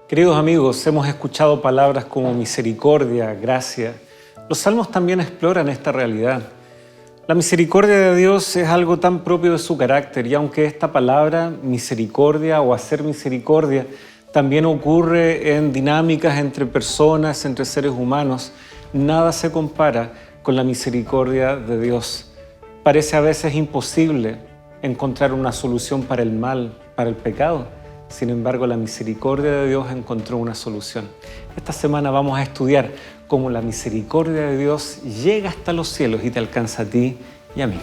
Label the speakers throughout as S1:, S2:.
S1: Queridos amigos, hemos escuchado palabras como misericordia, gracia. Los salmos también exploran esta realidad. La misericordia de Dios es algo tan propio de su carácter, y aunque esta palabra, misericordia o hacer misericordia, también ocurre en dinámicas entre personas, entre seres humanos, nada se compara con la misericordia de Dios. Parece a veces imposible encontrar una solución para el mal, para el pecado. Sin embargo, la misericordia de Dios encontró una solución. Esta semana vamos a estudiar cómo la misericordia de Dios llega hasta los cielos y te alcanza a ti y a mí.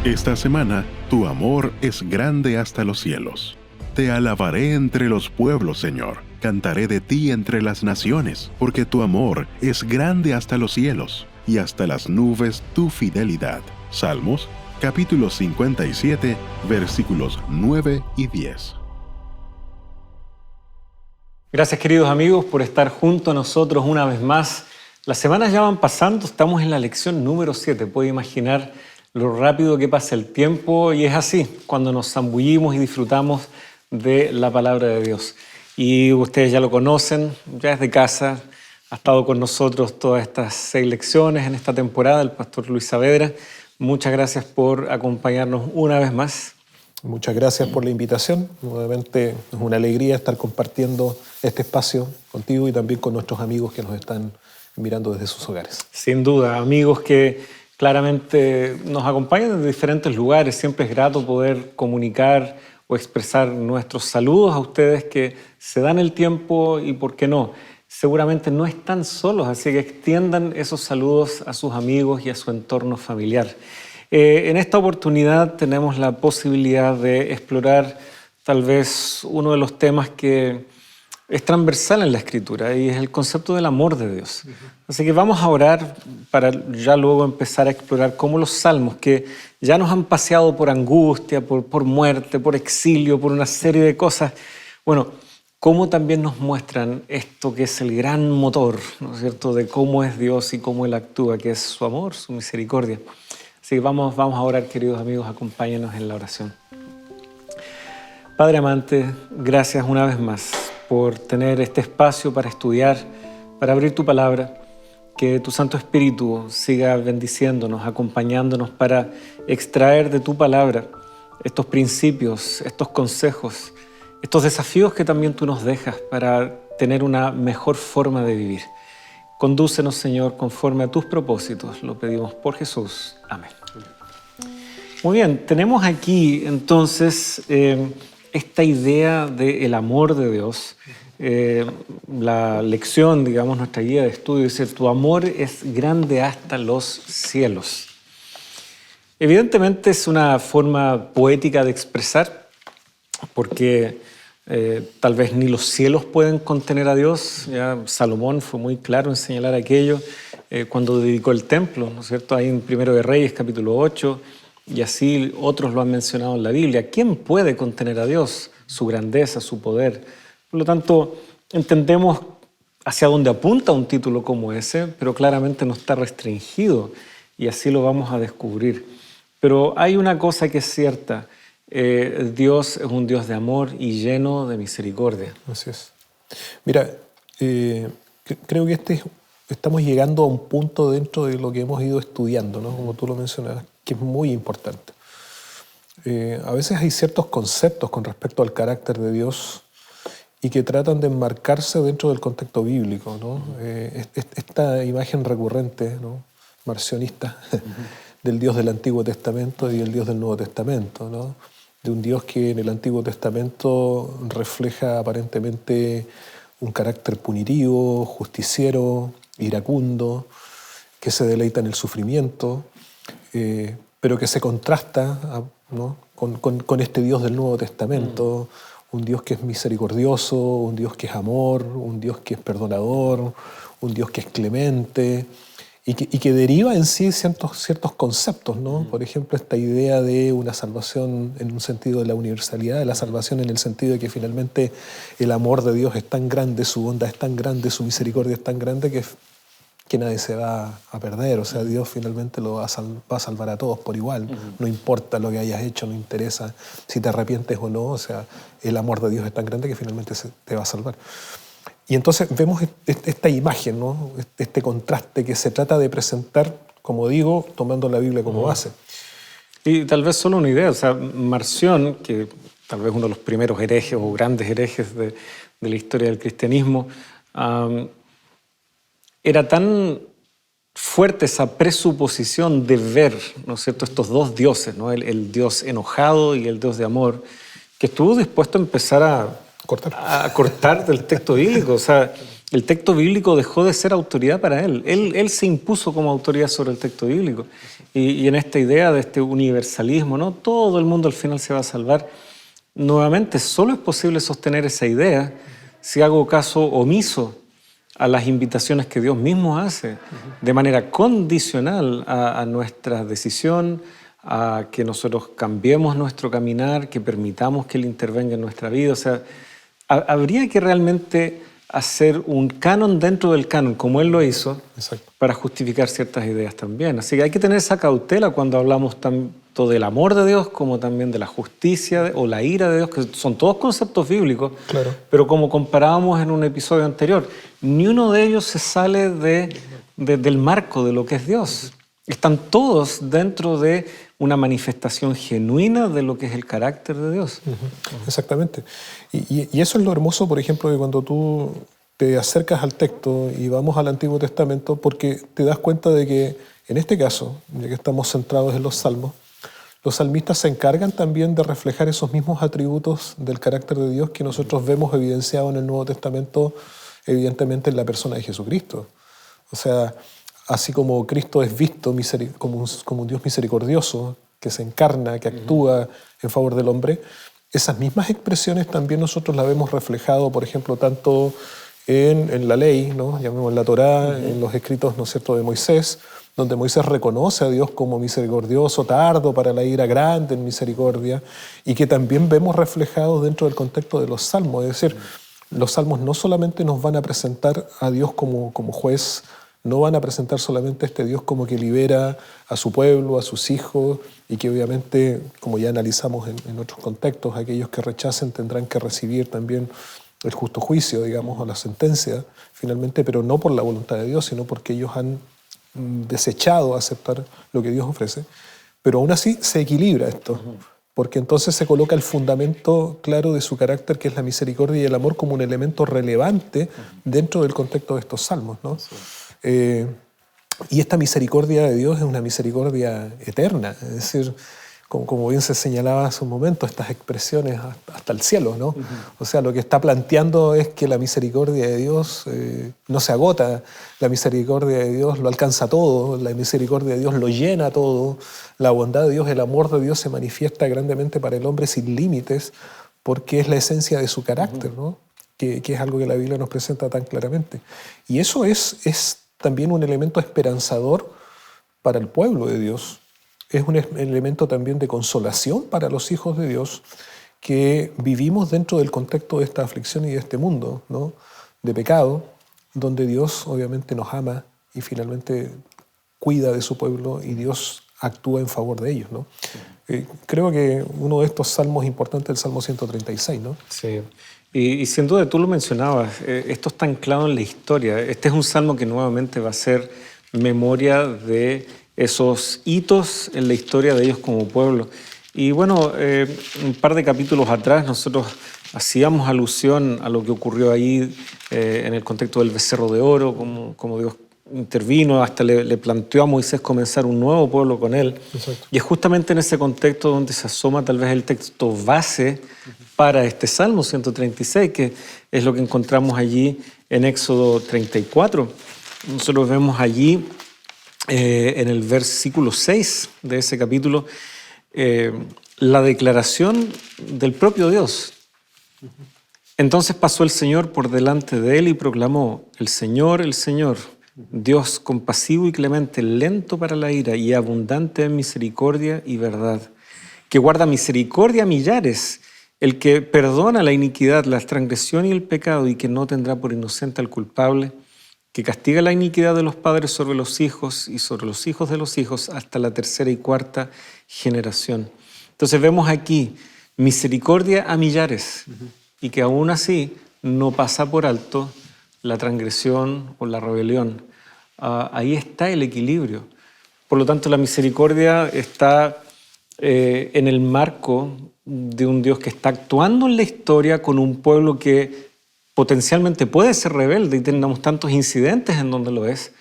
S2: Esta semana, tu amor es grande hasta los cielos. Te alabaré entre los pueblos, Señor. Cantaré de ti entre las naciones, porque tu amor es grande hasta los cielos, y hasta las nubes tu fidelidad. Salmos, capítulo 57, versículos 9 y 10.
S1: Gracias, queridos amigos, por estar junto a nosotros una vez más. Las semanas ya van pasando, estamos en la lección número 7. Puede imaginar lo rápido que pasa el tiempo, y es así cuando nos zambullimos y disfrutamos de la palabra de Dios. Y ustedes ya lo conocen, ya desde casa, ha estado con nosotros todas estas 6 lecciones en esta temporada, el pastor Luis Saavedra. Muchas gracias por acompañarnos una vez más.
S3: Muchas gracias por la invitación. Nuevamente es una alegría estar compartiendo este espacio contigo y también con nuestros amigos que nos están mirando desde sus hogares.
S1: Sin duda, amigos que claramente nos acompañan de diferentes lugares. Siempre es grato poder comunicar o expresar nuestros saludos a ustedes que se dan el tiempo y, ¿por qué no?, seguramente no están solos, así que extiendan esos saludos a sus amigos y a su entorno familiar. En esta oportunidad tenemos la posibilidad de explorar tal vez uno de los temas que es transversal en la Escritura, y es el concepto del amor de Dios. Así que vamos a orar para ya luego empezar a explorar cómo los salmos, que ya nos han paseado por angustia, por muerte, por exilio, por una serie de cosas, bueno, cómo también nos muestran esto que es el gran motor, ¿no es cierto?, de cómo es Dios y cómo Él actúa, que es su amor, su misericordia. Así que vamos a orar, queridos amigos, acompáñenos en la oración. Padre amante, gracias una vez más por tener este espacio para estudiar, para abrir tu palabra, que tu Santo Espíritu siga bendiciéndonos, acompañándonos para extraer de tu palabra estos principios, estos consejos, estos desafíos que también tú nos dejas para tener una mejor forma de vivir. Condúcenos, Señor, conforme a tus propósitos, lo pedimos por Jesús. Amén. Muy bien, tenemos aquí entonces esta idea del amor de Dios. La lección, digamos, nuestra guía de estudio dice: tu amor es grande hasta los cielos. Evidentemente es una forma poética de expresar, porque tal vez ni los cielos pueden contener a Dios. Ya Salomón fue muy claro en señalar aquello cuando dedicó el templo, ¿no es cierto? Ahí en Primero de Reyes, capítulo 8, y así otros lo han mencionado en la Biblia. ¿Quién puede contener a Dios? Su grandeza, su poder. Por lo tanto, entendemos hacia dónde apunta un título como ese, pero claramente no está restringido, y así lo vamos a descubrir. Pero hay una cosa que es cierta: Dios es un Dios de amor y lleno de misericordia.
S3: Así es. Mira, creo que estamos llegando a un punto dentro de lo que hemos ido estudiando, ¿no?, como tú lo mencionabas, que es muy importante. A veces hay ciertos conceptos con respecto al carácter de Dios y que tratan de enmarcarse dentro del contexto bíblico, ¿no? Esta imagen recurrente, ¿no?, marcionista, del Dios del Antiguo Testamento y el Dios del Nuevo Testamento, ¿no?, de un Dios que en el Antiguo Testamento refleja aparentemente un carácter punitivo, justiciero, iracundo, que se deleita en el sufrimiento, pero que se contrasta, ¿no?, con este Dios del Nuevo Testamento, un Dios que es misericordioso, un Dios que es amor, un Dios que es perdonador, un Dios que es clemente, y que deriva en sí ciertos conceptos, ¿no? Por ejemplo, esta idea de una salvación en un sentido de la universalidad, de la salvación en el sentido de que finalmente el amor de Dios es tan grande, su bondad es tan grande, su misericordia es tan grande que nadie se va a perder. O sea, Dios finalmente lo va a salvar a todos por igual. No importa lo que hayas hecho, no interesa si te arrepientes o no. O sea, el amor de Dios es tan grande que finalmente te va a salvar. Y entonces vemos esta imagen, ¿no? Este contraste que se trata de presentar, como digo, tomando la Biblia como base.
S1: Y tal vez solo una idea, o sea, Marción, que tal vez uno de los primeros herejes o grandes herejes de la historia del cristianismo, era tan fuerte esa presuposición de ver, ¿no es cierto?, estos dos dioses, ¿no? El Dios enojado y el Dios de amor, que estuvo dispuesto a empezar a cortar del texto bíblico. O sea, el texto bíblico dejó de ser autoridad para él. Él se impuso como autoridad sobre el texto bíblico. Y en esta idea de este universalismo, ¿no? Todo el mundo al final se va a salvar. Nuevamente, solo es posible sostener esa idea si hago caso omiso a las invitaciones que Dios mismo hace de manera condicional a nuestra decisión, a que nosotros cambiemos nuestro caminar, que permitamos que Él intervenga en nuestra vida. O sea, habría que realmente hacer un canon dentro del canon, como Él lo hizo,
S3: Exacto,
S1: para justificar ciertas ideas también. Así que hay que tener esa cautela cuando hablamos tanto del amor de Dios como también de la justicia o la ira de Dios, que son todos conceptos bíblicos,
S3: claro.
S1: pero como comparábamos en un episodio anterior, ni uno de ellos se sale del marco de lo que es Dios. Están todos dentro de una manifestación genuina de lo que es el carácter de Dios.
S3: Exactamente. Y eso es lo hermoso, por ejemplo, de cuando tú te acercas al texto y vamos al Antiguo Testamento, porque te das cuenta de que, en este caso, ya que estamos centrados en los salmos, los salmistas se encargan también de reflejar esos mismos atributos del carácter de Dios que nosotros vemos evidenciado en el Nuevo Testamento, evidentemente en la persona de Jesucristo. O sea, así como Cristo es visto como un Dios misericordioso, que se encarna, que actúa en favor del hombre, esas mismas expresiones también nosotros las vemos reflejado, por ejemplo, tanto en la ley, ¿no? Llamemos la Torá, en los escritos, ¿no es cierto?, de Moisés, donde Moisés reconoce a Dios como misericordioso, tardo para la ira, grande en misericordia, y que también vemos reflejados dentro del contexto de los salmos. Es decir, los salmos no solamente nos van a presentar a Dios como juez, no van a presentar solamente a este Dios como que libera a su pueblo, a sus hijos, y que obviamente, como ya analizamos en otros contextos, aquellos que rechacen tendrán que recibir también el justo juicio, digamos, o la sentencia, finalmente, pero no por la voluntad de Dios, sino porque ellos han desechado aceptar lo que Dios ofrece. Pero aún así se equilibra esto, porque entonces se coloca el fundamento claro de su carácter, que es la misericordia y el amor, como un elemento relevante dentro del contexto de estos salmos, ¿no?
S1: Sí.
S3: Y esta misericordia de Dios es una misericordia eterna, es decir, como bien se señalaba hace un momento, estas expresiones hasta el cielo, ¿no? O sea, lo que está planteando es que la misericordia de Dios no se agota, la misericordia de Dios lo alcanza todo, la misericordia de Dios lo llena todo, la bondad de Dios, el amor de Dios se manifiesta grandemente para el hombre sin límites, porque es la esencia de su carácter, ¿no? Que es algo que la Biblia nos presenta tan claramente. Y eso es también un elemento esperanzador para el pueblo de Dios. Es un elemento también de consolación para los hijos de Dios que vivimos dentro del contexto de esta aflicción y de este mundo, ¿no?, de pecado, donde Dios obviamente nos ama y finalmente cuida de su pueblo y Dios actúa en favor de ellos, ¿no? Creo que uno de estos salmos importantes es el Salmo 136, ¿no?
S1: Sí. Y sin duda, tú lo mencionabas, esto está anclado en la historia. Este es un salmo que nuevamente va a ser memoria de esos hitos en la historia de ellos como pueblo. Y bueno, un par de capítulos atrás nosotros hacíamos alusión a lo que ocurrió ahí en el contexto del becerro de oro, como Dios intervino, hasta le planteó a Moisés comenzar un nuevo pueblo con él.
S3: Exacto.
S1: Y es justamente en ese contexto donde se asoma tal vez el texto base para este Salmo 136, que es lo que encontramos allí en Éxodo 34. Nosotros vemos allí en el versículo 6 de ese capítulo la declaración del propio Dios. Entonces pasó el Señor por delante de él y proclamó: el Señor, Dios compasivo y clemente, lento para la ira y abundante en misericordia y verdad, que guarda misericordia a millares, el que perdona la iniquidad, la transgresión y el pecado, y que no tendrá por inocente al culpable, que castiga la iniquidad de los padres sobre los hijos y sobre los hijos de los hijos hasta la tercera y cuarta generación. Entonces vemos aquí misericordia a millares, y que aún así no pasa por alto la transgresión o la rebelión. Ahí está el equilibrio. Por lo tanto, la misericordia está en el marco de un Dios que está actuando en la historia con un pueblo que potencialmente puede ser rebelde, y tenemos tantos incidentes en donde lo es,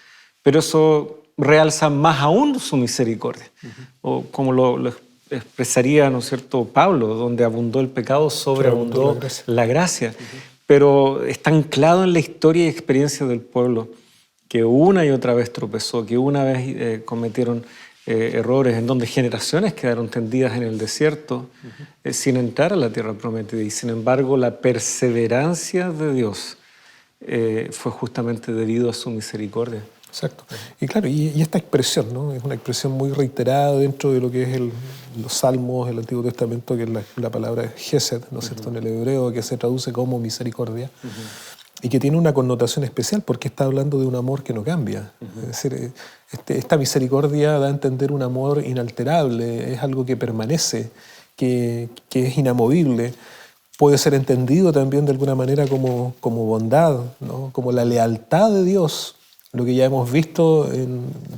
S1: pero eso realza más aún su misericordia. O como lo expresaría, ¿no es cierto?, Pablo, donde abundó el pecado, sobreabundó la gracia. Pero está anclado en la historia y experiencia del pueblo, que una y otra vez tropezó, que una vez cometieron errores, en donde generaciones quedaron tendidas en el desierto sin entrar a la tierra prometida. Y sin embargo, la perseverancia de Dios fue justamente debido a su misericordia.
S3: Exacto. Y claro, y esta expresión, ¿no?, es una expresión muy reiterada dentro de lo que es los Salmos, el Antiguo Testamento, que es la palabra Gesed, ¿no es cierto?, en el hebreo, que se traduce como misericordia, y que tiene una connotación especial porque está hablando de un amor que no cambia. Es decir, esta misericordia da a entender un amor inalterable, es algo que permanece, que es inamovible. Puede ser entendido también de alguna manera como bondad, ¿no?, como la lealtad de Dios, lo que ya hemos visto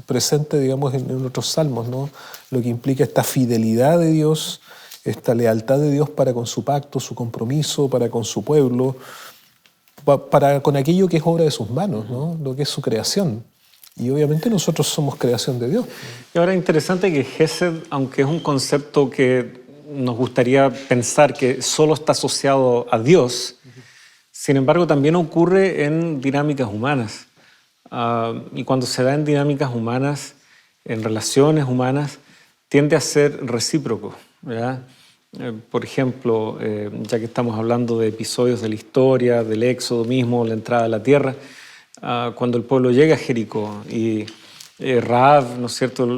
S3: presente, digamos, en otros salmos, ¿no?, lo que implica esta fidelidad de Dios, esta lealtad de Dios para con su pacto, su compromiso, para con su pueblo, para con aquello que es obra de sus manos, ¿no?, lo que es su creación. Y obviamente nosotros somos creación de Dios.
S1: Y ahora es interesante que Gesed, aunque es un concepto que nos gustaría pensar que solo está asociado a Dios, sin embargo también ocurre en dinámicas humanas. Y cuando se da en dinámicas humanas, en relaciones humanas, tiende a ser recíproco, ¿verdad? Por ejemplo, ya que estamos hablando de episodios de la historia, del Éxodo mismo, la entrada a la tierra, cuando el pueblo llega a Jericó y Rahab, ¿no es cierto?,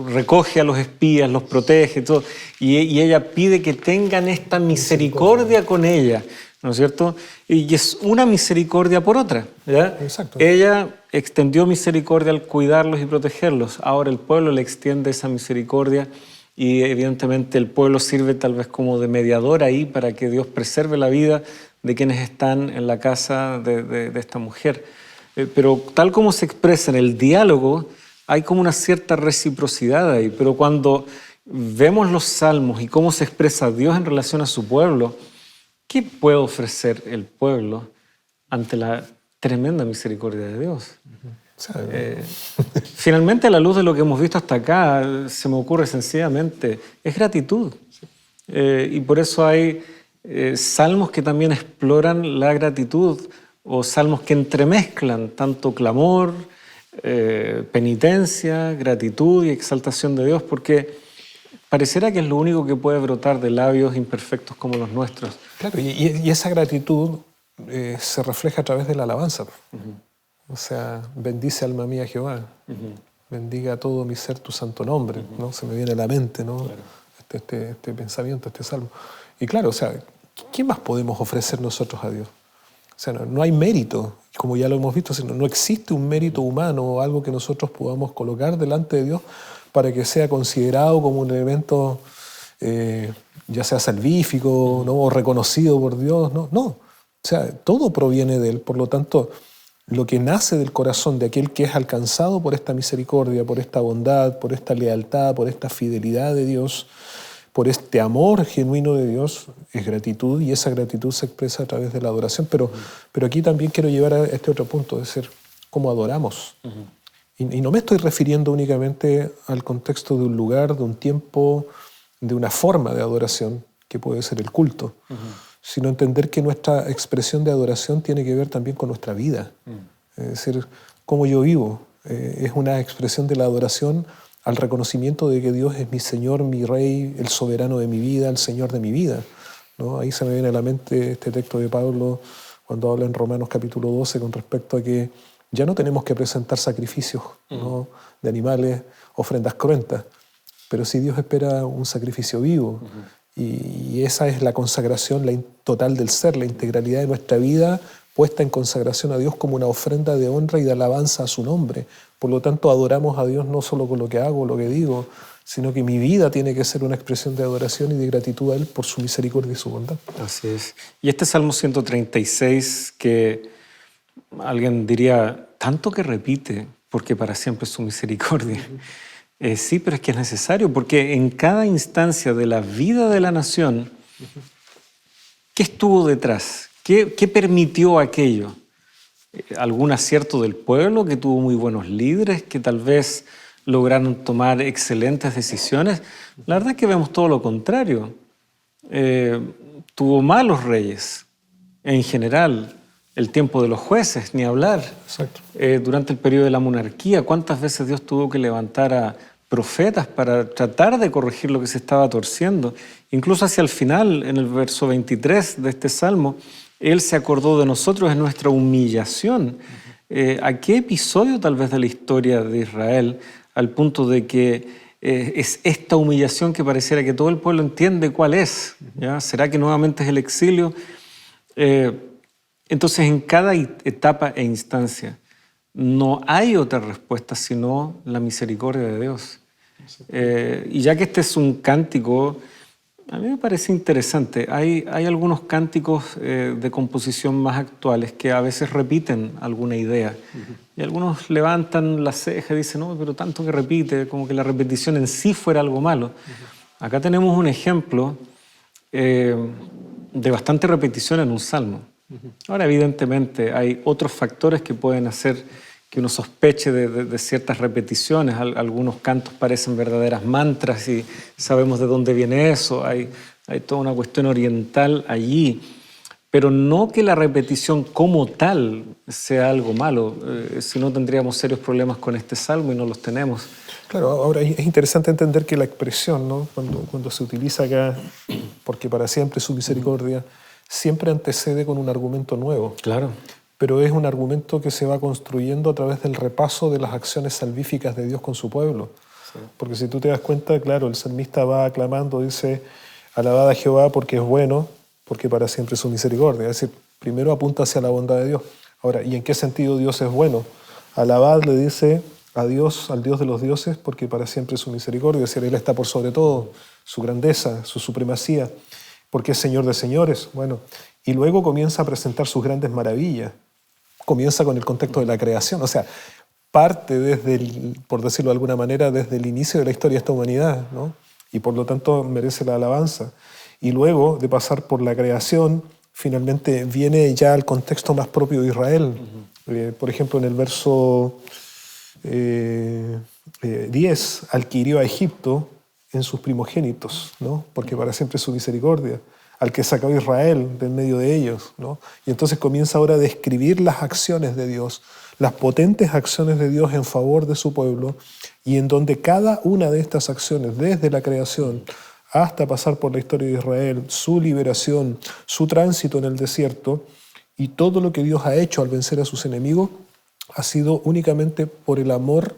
S1: recoge a los espías, los protege, todo, y ella pide que tengan esta misericordia con ella, ¿no es cierto? Y es una misericordia por otra, ¿ya?
S3: Exacto.
S1: Ella extendió misericordia al cuidarlos y protegerlos. Ahora el pueblo le extiende esa misericordia, y evidentemente el pueblo sirve tal vez como de mediador ahí para que Dios preserve la vida de quienes están en la casa de esta mujer. Pero tal como se expresa en el diálogo, hay como una cierta reciprocidad ahí. Pero cuando vemos los salmos y cómo se expresa Dios en relación a su pueblo, ¿qué puede ofrecer el pueblo ante la tremenda misericordia de Dios? Finalmente, a la luz de lo que hemos visto hasta acá, se me ocurre sencillamente, es gratitud. Y por eso hay salmos que también exploran la gratitud, o salmos que entremezclan tanto clamor, penitencia, gratitud y exaltación de Dios, porque pareciera que es lo único que puede brotar de labios imperfectos como los nuestros.
S3: Claro, y esa gratitud se refleja a través de la alabanza. O sea, bendice alma mía Jehová, bendiga a todo mi ser tu santo nombre, ¿no? Se me viene a la mente, ¿no? Claro. Este pensamiento, este salmo. Y claro, o sea, ¿qué más podemos ofrecer nosotros a Dios? O sea, no hay mérito, como ya lo hemos visto, sino no existe un mérito humano o algo que nosotros podamos colocar delante de Dios para que sea considerado como un elemento ya sea salvífico, ¿no?, o reconocido por Dios. No. O sea, todo proviene de Él. Por lo tanto, lo que nace del corazón de aquel que es alcanzado por esta misericordia, por esta bondad, por esta lealtad, por esta fidelidad de Dios, por este amor genuino de Dios, es gratitud, y esa gratitud se expresa a través de la adoración. Pero aquí también quiero llevar a este otro punto, es decir, cómo adoramos. Y no me estoy refiriendo únicamente al contexto de un lugar, de un tiempo, de una forma de adoración, que puede ser el culto, sino entender que nuestra expresión de adoración tiene que ver también con nuestra vida. Es decir, cómo yo vivo. Es una expresión de la adoración al reconocimiento de que Dios es mi Señor, mi Rey, el soberano de mi vida, el Señor de mi vida, ¿no? Ahí se me viene a la mente este texto de Pablo cuando habla en Romanos capítulo 12 con respecto a que ya no tenemos que presentar sacrificios, ¿no?, de animales, ofrendas cruentas, pero sí Dios espera un sacrificio vivo. Y esa es la consagración total del ser, la integralidad de nuestra vida puesta en consagración a Dios como una ofrenda de honra y de alabanza a su nombre. Por lo tanto, adoramos a Dios no solo con lo que hago, lo que digo, sino que mi vida tiene que ser una expresión de adoración y de gratitud a Él por su misericordia y su bondad.
S1: Así es. Y este Salmo 136, que alguien diría, tanto que repite, porque para siempre es su misericordia. Sí, pero es que es necesario, porque en cada instancia de la vida de la nación, ¿qué estuvo detrás? ¿Qué permitió aquello? ¿Algún acierto del pueblo que tuvo muy buenos líderes, que tal vez lograron tomar excelentes decisiones? La verdad es que vemos todo lo contrario. Tuvo malos reyes, en general. El tiempo de los jueces, ni hablar.
S3: Exacto.
S1: Durante el periodo de la monarquía, ¿cuántas veces Dios tuvo que levantar a profetas para tratar de corregir lo que se estaba torciendo? Incluso hacia el final, en el verso 23 de este Salmo, Él se acordó de nosotros en nuestra humillación. ¿A qué episodio tal vez de la historia de Israel, al punto de que es esta humillación que pareciera que todo el pueblo entiende cuál es? ¿Ya? ¿Será que nuevamente es el exilio? Entonces, en cada etapa e instancia no hay otra respuesta sino la misericordia de Dios. Y ya que este es un cántico, a mí me parece interesante. Hay algunos cánticos de composición más actuales que a veces repiten alguna idea. Y algunos levantan la ceja y dicen, no, pero tanto que repite, como que la repetición en sí fuera algo malo. Acá tenemos un ejemplo de bastante repetición en un salmo. Ahora, evidentemente, hay otros factores que pueden hacer que uno sospeche de ciertas repeticiones. Algunos cantos parecen verdaderas mantras y sabemos de dónde viene eso. Hay toda una cuestión oriental allí. Pero no que la repetición como tal sea algo malo, si no tendríamos serios problemas con este salmo y no los tenemos.
S3: Claro, ahora es interesante entender que la expresión, ¿no?, cuando se utiliza acá, porque para siempre su misericordia, siempre antecede con un argumento nuevo.
S1: Claro.
S3: Pero es un argumento que se va construyendo a través del repaso de las acciones salvíficas de Dios con su pueblo. Sí. Porque si tú te das cuenta, claro, el salmista va aclamando, dice, alabad a Jehová porque es bueno, porque para siempre es su misericordia. Es decir, primero apunta hacia la bondad de Dios. Ahora, ¿y en qué sentido Dios es bueno? Alabad, le dice a Dios, al Dios de los dioses, porque para siempre es su misericordia. Es decir, Él está por sobre todo, su grandeza, su supremacía, porque es Señor de señores. Bueno, y luego comienza a presentar sus grandes maravillas. Comienza con el contexto de la creación, o sea, parte desde, por decirlo de alguna manera, desde el inicio de la historia de esta humanidad, ¿no? Y por lo tanto merece la alabanza. Y luego de pasar por la creación, finalmente viene ya al contexto más propio de Israel. Por ejemplo, en el verso 10, al que hirió a Egipto en sus primogénitos, ¿no? Porque para siempre es su misericordia. Al que sacó a Israel de en medio de ellos, ¿no? Y entonces comienza ahora a describir las acciones de Dios, las potentes acciones de Dios en favor de su pueblo, y en donde cada una de estas acciones, desde la creación hasta pasar por la historia de Israel, su liberación, su tránsito en el desierto, y todo lo que Dios ha hecho al vencer a sus enemigos, ha sido únicamente por el amor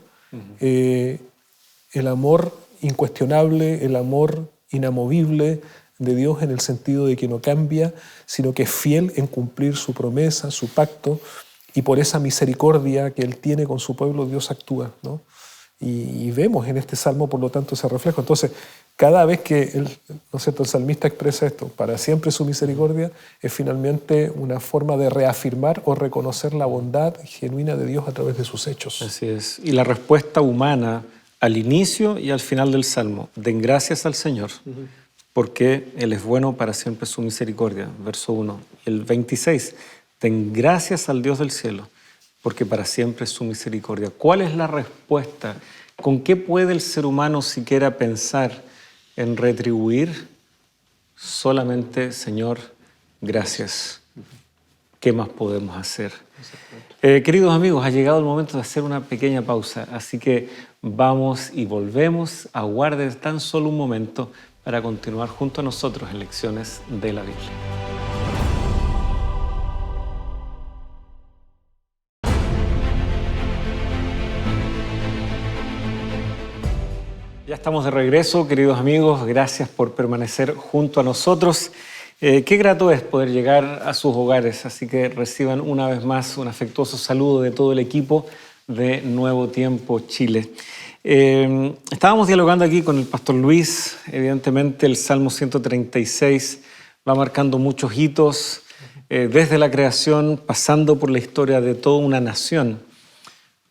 S3: incuestionable, el amor inamovible de Dios, en el sentido de que no cambia, sino que es fiel en cumplir su promesa, su pacto, y por esa misericordia que Él tiene con su pueblo, Dios actúa, ¿no? Y vemos en este salmo, por lo tanto, ese reflejo. Entonces, cada vez que ¿no es cierto?, el salmista expresa esto, para siempre su misericordia, es finalmente una forma de reafirmar o reconocer la bondad genuina de Dios a través de sus hechos.
S1: Así es. Y la respuesta humana al inicio y al final del salmo: den gracias al Señor, porque Él es bueno, para siempre su misericordia. Verso 1. Y el 26, den gracias al Dios del cielo, porque para siempre es su misericordia. ¿Cuál es la respuesta? ¿Con qué puede el ser humano siquiera pensar en retribuir? Solamente, Señor, gracias. ¿Qué más podemos hacer? Queridos amigos, ha llegado el momento de hacer una pequeña pausa, así que vamos y volvemos. Aguarden tan solo un momento para continuar junto a nosotros en Lecciones de la Biblia. Ya estamos de regreso, queridos amigos. Gracias por permanecer junto a nosotros. Qué grato es poder llegar a sus hogares, así que reciban una vez más un afectuoso saludo de todo el equipo de Nuevo Tiempo Chile. Estábamos dialogando aquí con el pastor Luis. Evidentemente el Salmo 136 va marcando muchos hitos, desde la creación, pasando por la historia de toda una nación.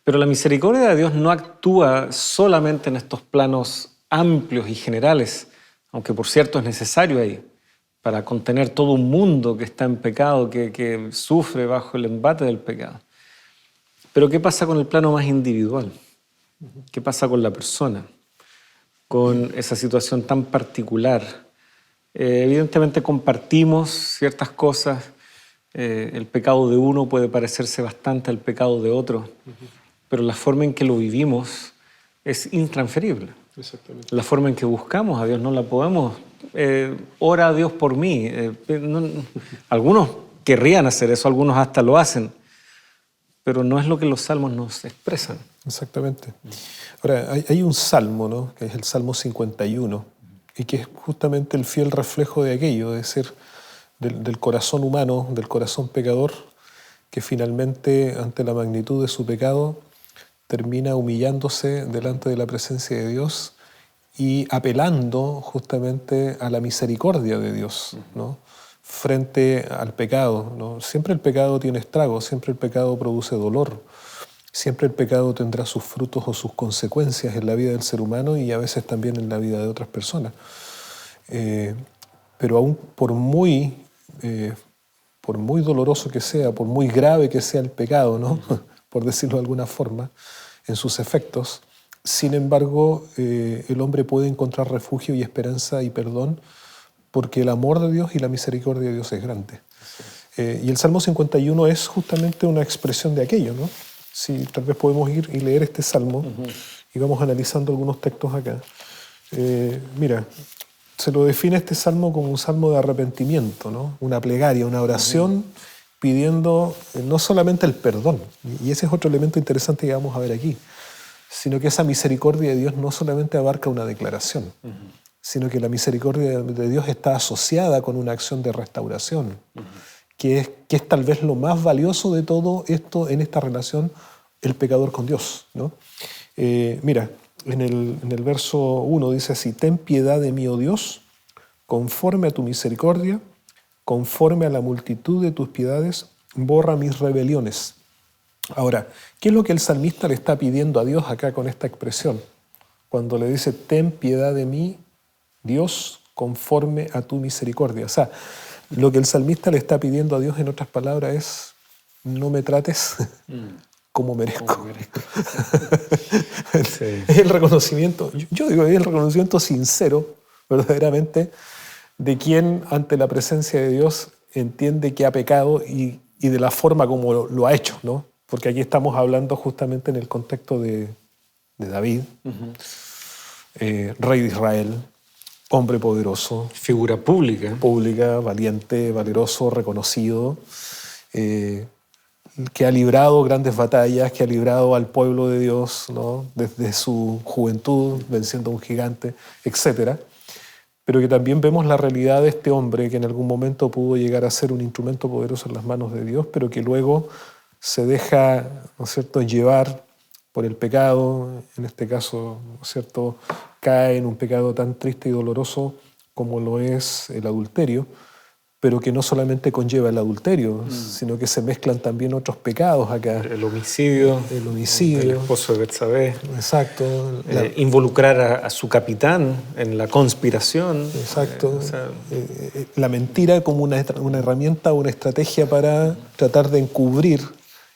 S1: Pero la misericordia de Dios no actúa solamente en estos planos amplios y generales, aunque por cierto es necesario ahí, para contener todo un mundo que está en pecado, que sufre bajo el embate del pecado. Pero ¿qué pasa con el plano más individual? ¿Qué pasa con la persona? Con esa situación tan particular. Evidentemente compartimos ciertas cosas. El pecado de uno puede parecerse bastante al pecado de otro, pero la forma en que lo vivimos es intransferible.
S3: Exactamente.
S1: La forma en que buscamos a Dios no la podemos... ora a Dios por mí. Algunos querrían hacer eso, algunos hasta lo hacen, pero no es lo que los salmos nos expresan.
S3: Exactamente. Ahora, hay un salmo, ¿no?, que es el Salmo 51, y que es justamente el fiel reflejo de aquello, de ser del corazón humano, del corazón pecador, que finalmente, ante la magnitud de su pecado, termina humillándose delante de la presencia de Dios y apelando justamente a la misericordia de Dios, ¿no?, frente al pecado, ¿no? Siempre el pecado tiene estragos, siempre el pecado produce dolor, siempre el pecado tendrá sus frutos o sus consecuencias en la vida del ser humano y a veces también en la vida de otras personas. Pero aún por muy doloroso que sea, por muy grave que sea el pecado, ¿no?, por decirlo de alguna forma, en sus efectos, sin embargo, el hombre puede encontrar refugio y esperanza y perdón porque el amor de Dios y la misericordia de Dios es grande. Y el Salmo 51 es justamente una expresión de aquello, ¿no? Si tal vez podemos ir y leer este Salmo y vamos analizando algunos textos acá. Mira, se lo define este Salmo como un Salmo de arrepentimiento, ¿no? Una plegaria, una oración pidiendo no solamente el perdón, y ese es otro elemento interesante que vamos a ver aquí, sino que esa misericordia de Dios no solamente abarca una declaración, sino que la misericordia de Dios está asociada con una acción de restauración, que es tal vez lo más valioso de todo esto en esta relación, el pecador con Dios, ¿no? Mira, en el verso 1 dice así: ten piedad de mí, oh Dios, conforme a tu misericordia, conforme a la multitud de tus piedades, borra mis rebeliones. Ahora, ¿qué es lo que el salmista le está pidiendo a Dios acá con esta expresión? Cuando le dice, ten piedad de mí, Dios, conforme a tu misericordia. O sea, lo que el salmista le está pidiendo a Dios, en otras palabras, es, no me trates como merezco.
S1: Sí.
S3: Es el reconocimiento, yo digo, es el reconocimiento sincero, verdaderamente, de quien ante la presencia de Dios entiende que ha pecado y de la forma como lo ha hecho, ¿no? Porque aquí estamos hablando justamente en el contexto de David, rey de Israel, hombre poderoso.
S1: Figura pública.
S3: Pública, valiente, valeroso, reconocido, que ha librado grandes batallas, que ha librado al pueblo de Dios, ¿no?, desde su juventud, venciendo a un gigante, etc. Pero que también vemos la realidad de este hombre que en algún momento pudo llegar a ser un instrumento poderoso en las manos de Dios, pero que luego se deja, ¿no es cierto?, llevar por el pecado, en este caso, ¿no es cierto?, cae en un pecado tan triste y doloroso como lo es el adulterio, pero que no solamente conlleva el adulterio, sino que se mezclan también otros pecados acá.
S1: El homicidio. El esposo de Betsabé.
S3: Exacto.
S1: Involucrar a su capitán en la conspiración.
S3: Exacto. La mentira como una herramienta o una estrategia para tratar de encubrir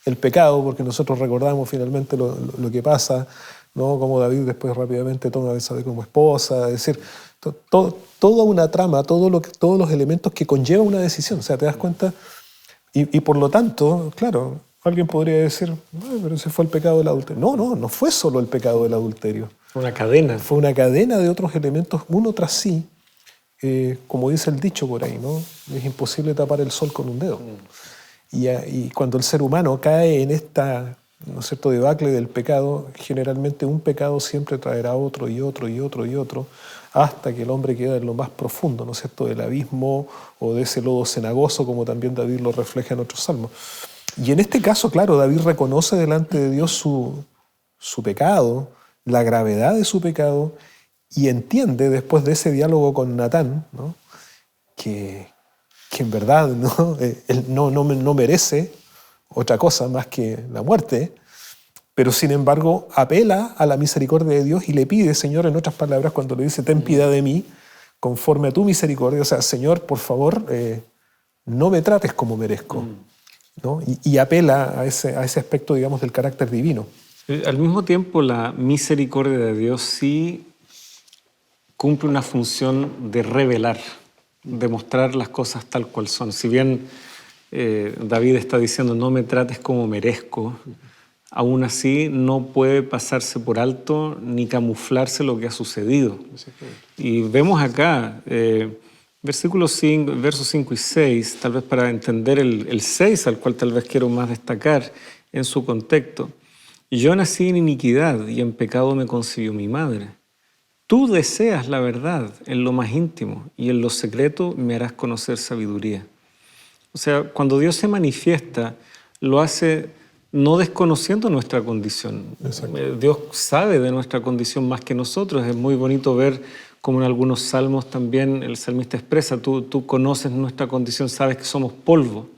S3: el pecado, porque nosotros recordamos finalmente lo que pasa, ¿no? Como David después rápidamente toma a Betsabé como esposa, es decir, toda una trama, todos los elementos que conlleva una decisión. O sea, te das cuenta, y por lo tanto, claro, alguien podría decir, pero ese fue el pecado del adulterio. No fue solo el pecado del adulterio.
S1: Fue una cadena.
S3: Fue una cadena de otros elementos, uno tras sí, como dice el dicho por ahí, ¿no? Es imposible tapar el sol con un dedo. Y cuando el ser humano cae en esta ¿no es cierto?, debacle del pecado, generalmente un pecado siempre traerá otro y otro y otro y otro, hasta que el hombre queda en lo más profundo, ¿no es cierto?, del abismo o de ese lodo cenagoso, como también David lo refleja en otros salmos. Y en este caso, claro, David reconoce delante de Dios su pecado, la gravedad de su pecado, y entiende después de ese diálogo con Natán, ¿no?, que en verdad, ¿no?, él no merece otra cosa más que la muerte, pero sin embargo apela a la misericordia de Dios y le pide, Señor, en otras palabras, cuando le dice, ten piedad de mí, conforme a tu misericordia, o sea, Señor, por favor, no me trates como merezco, ¿no? Y apela a ese aspecto, digamos, del carácter divino.
S1: Al mismo tiempo, la misericordia de Dios sí cumple una función de revelar, de mostrar las cosas tal cual son. Si bien David está diciendo, no me trates como merezco, aún así no puede pasarse por alto ni camuflarse lo que ha sucedido. Y vemos acá, versos 5 y 6, tal vez para entender el 6, al cual tal vez quiero más destacar en su contexto. Yo nací en iniquidad y en pecado me concibió mi madre. Tú deseas la verdad en lo más íntimo y en lo secreto me harás conocer sabiduría. O sea, cuando Dios se manifiesta, lo hace no desconociendo nuestra condición. Dios sabe de nuestra condición más que nosotros. Es muy bonito ver como en algunos salmos también el salmista expresa, tú conoces nuestra condición, sabes que somos polvo.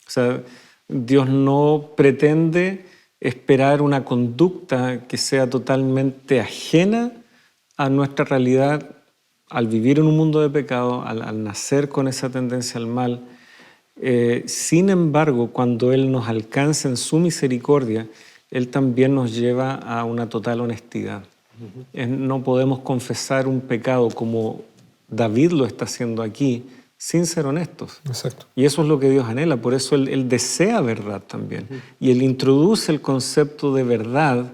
S1: O sea, Dios no pretende esperar una conducta que sea totalmente ajena a nuestra realidad al vivir en un mundo de pecado, al nacer con esa tendencia al mal. Sin embargo, cuando Él nos alcanza en su misericordia, Él también nos lleva a una total honestidad. No podemos confesar un pecado como David lo está haciendo aquí, sin ser honestos.
S3: Exacto.
S1: Y eso es lo que Dios anhela, por eso Él desea verdad también. Y Él introduce el concepto de verdad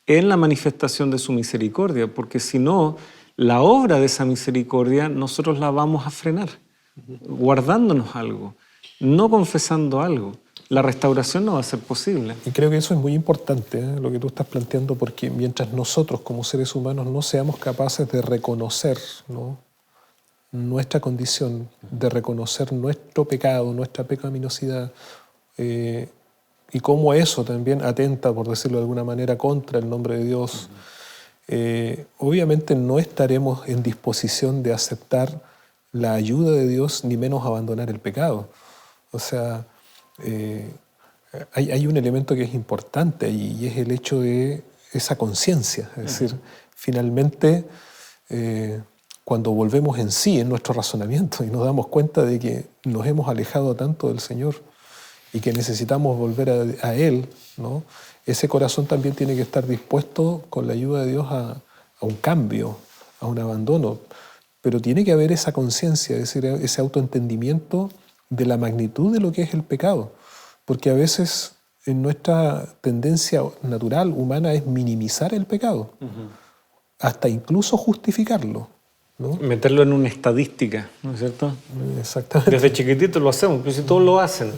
S1: en la manifestación de su misericordia, porque si no, la obra de esa misericordia nosotros la vamos a frenar, guardándonos algo, no confesando algo. La restauración no va a ser posible.
S3: Y creo que eso es muy importante, lo que tú estás planteando, porque mientras nosotros como seres humanos no seamos capaces de reconocer, ¿no?, nuestra condición, de reconocer nuestro pecado, nuestra pecaminosidad, y cómo eso también atenta, por decirlo de alguna manera, contra el nombre de Dios, obviamente no estaremos en disposición de aceptar la ayuda de Dios, ni menos abandonar el pecado. O sea, hay un elemento que es importante y es el hecho de esa conciencia. Es decir, finalmente, cuando volvemos en sí, en nuestro razonamiento, y nos damos cuenta de que nos hemos alejado tanto del Señor y que necesitamos volver a Él, ¿no?, ese corazón también tiene que estar dispuesto, con la ayuda de Dios, a un cambio, a un abandono. Pero tiene que haber esa conciencia, es decir, ese autoentendimiento de la magnitud de lo que es el pecado. Porque a veces en nuestra tendencia natural, humana, es minimizar el pecado, hasta incluso justificarlo, ¿no?
S1: Meterlo en una estadística, ¿no es cierto?
S3: Exactamente.
S1: Desde chiquititos lo hacemos, pero si todos lo hacen.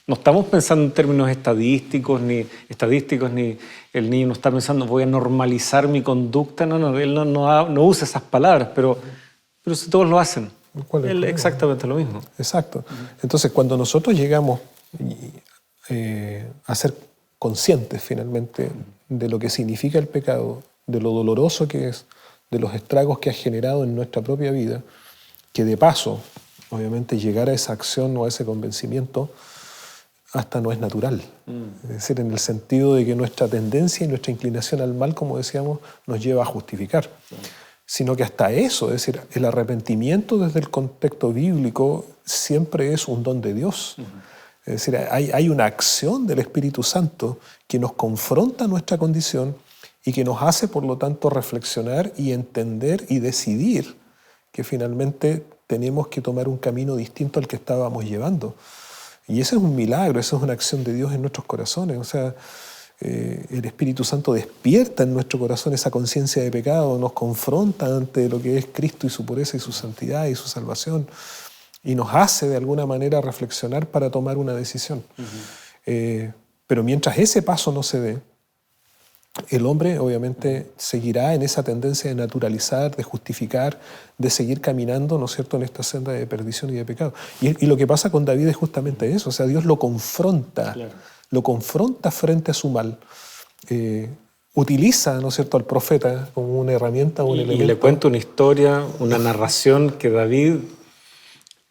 S1: No estamos pensando en términos estadísticos, ni el niño no está pensando voy a normalizar mi conducta. No, él no usa esas palabras, pero si todos lo hacen, él exactamente lo mismo.
S3: Exacto. Entonces, cuando nosotros llegamos a ser conscientes finalmente de lo que significa el pecado, de lo doloroso que es, de los estragos que ha generado en nuestra propia vida, que de paso, obviamente, llegar a esa acción o a ese convencimiento hasta no es natural. Es decir, en el sentido de que nuestra tendencia y nuestra inclinación al mal, como decíamos, nos lleva a justificar. Sino que hasta eso, es decir, el arrepentimiento desde el contexto bíblico siempre es un don de Dios. Es decir, hay una acción del Espíritu Santo que nos confronta nuestra condición y que nos hace, por lo tanto, reflexionar y entender y decidir que finalmente tenemos que tomar un camino distinto al que estábamos llevando. Y ese es un milagro, esa es una acción de Dios en nuestros corazones. O sea, el Espíritu Santo despierta en nuestro corazón esa conciencia de pecado, nos confronta ante lo que es Cristo y su pureza y su santidad y su salvación, y nos hace de alguna manera reflexionar para tomar una decisión. Pero mientras ese paso no se dé, el hombre obviamente seguirá en esa tendencia de naturalizar, de justificar, de seguir caminando, ¿no es cierto?, en esta senda de perdición y de pecado. Y lo que pasa con David es justamente eso, o sea, Dios lo confronta, lo confronta frente a su mal. Utiliza, ¿no es cierto?, al profeta como una herramienta, un elemento.
S1: Y le cuenta una historia, una narración que David,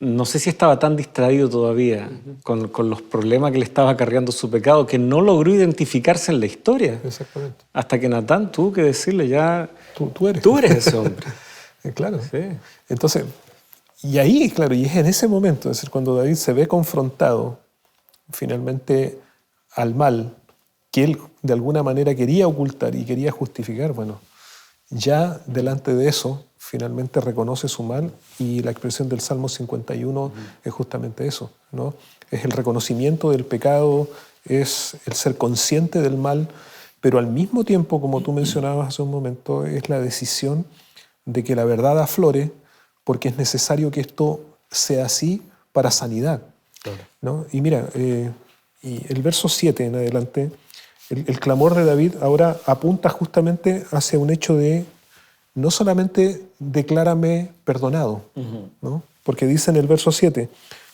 S1: no sé si estaba tan distraído todavía con los problemas que le estaba acarreando su pecado, que no logró identificarse en la historia.
S3: Exactamente.
S1: Hasta que Natán tuvo que decirle ya,
S3: tú eres.
S1: Tú eres ese hombre.
S3: Claro.
S1: Sí.
S3: Entonces, y ahí, claro, y es en ese momento, es decir, cuando David se ve confrontado finalmente al mal que él de alguna manera quería ocultar y quería justificar, bueno, ya delante de eso finalmente reconoce su mal, y la expresión del Salmo 51 es justamente eso, ¿no? Es el reconocimiento del pecado, es el ser consciente del mal, pero al mismo tiempo, como tú mencionabas hace un momento, es la decisión de que la verdad aflore, porque es necesario que esto sea así para sanidad, ¿no? Y mira, y el verso 7 en adelante, el clamor de David ahora apunta justamente hacia un hecho de no solamente declárame perdonado, ¿no? Porque dice en el verso 7,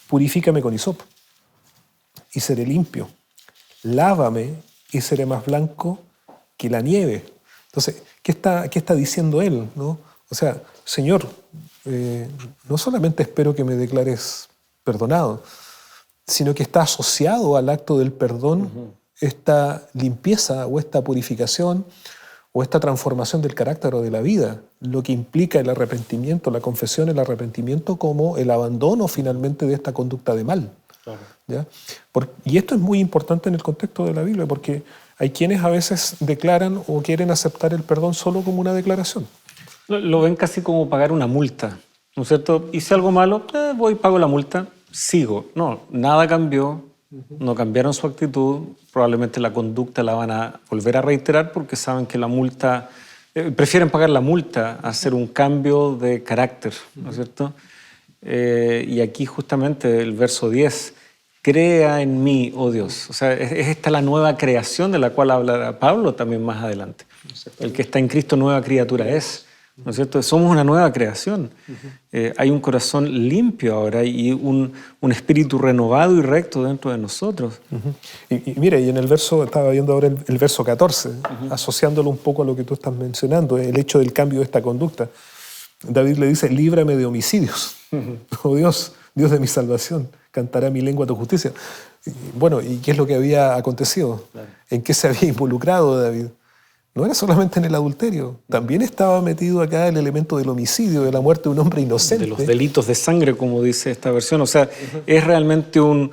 S3: purifícame con hisopo y seré limpio, lávame y seré más blanco que la nieve. Entonces, ¿qué está diciendo él, ¿no? O sea, Señor, no solamente espero que me declares perdonado, sino que está asociado al acto del perdón esta limpieza o esta purificación o esta transformación del carácter o de la vida, lo que implica el arrepentimiento, la confesión, el arrepentimiento como el abandono finalmente de esta conducta de mal. Claro. ¿Ya? Y esto es muy importante en el contexto de la Biblia, porque hay quienes a veces declaran o quieren aceptar el perdón solo como una declaración.
S1: Lo ven casi como pagar una multa, ¿no es cierto? Hice algo malo, voy y pago la multa, sigo. No, nada cambió, no cambiaron su actitud, probablemente la conducta la van a volver a reiterar porque saben que la multa, prefieren pagar la multa a hacer un cambio de carácter, ¿no es cierto? Y aquí justamente el verso 10, crea en mí, oh Dios. O sea, es esta la nueva creación de la cual hablará Pablo también más adelante. El que está en Cristo, nueva criatura es. ¿No es cierto? Somos una nueva creación. Hay un corazón limpio ahora y un espíritu renovado y recto dentro de nosotros.
S3: Y mira, y en el verso, estaba viendo ahora el verso 14, asociándolo un poco a lo que tú estás mencionando, el hecho del cambio de esta conducta. David le dice, líbrame de homicidios. Oh Dios, Dios de mi salvación, cantará mi lengua tu justicia. Bueno, ¿y qué es lo que había acontecido? Claro. ¿En qué se había involucrado David? No era solamente en el adulterio, también estaba metido acá el elemento del homicidio, de la muerte de un hombre inocente.
S1: De los delitos de sangre, como dice esta versión. O sea, es realmente un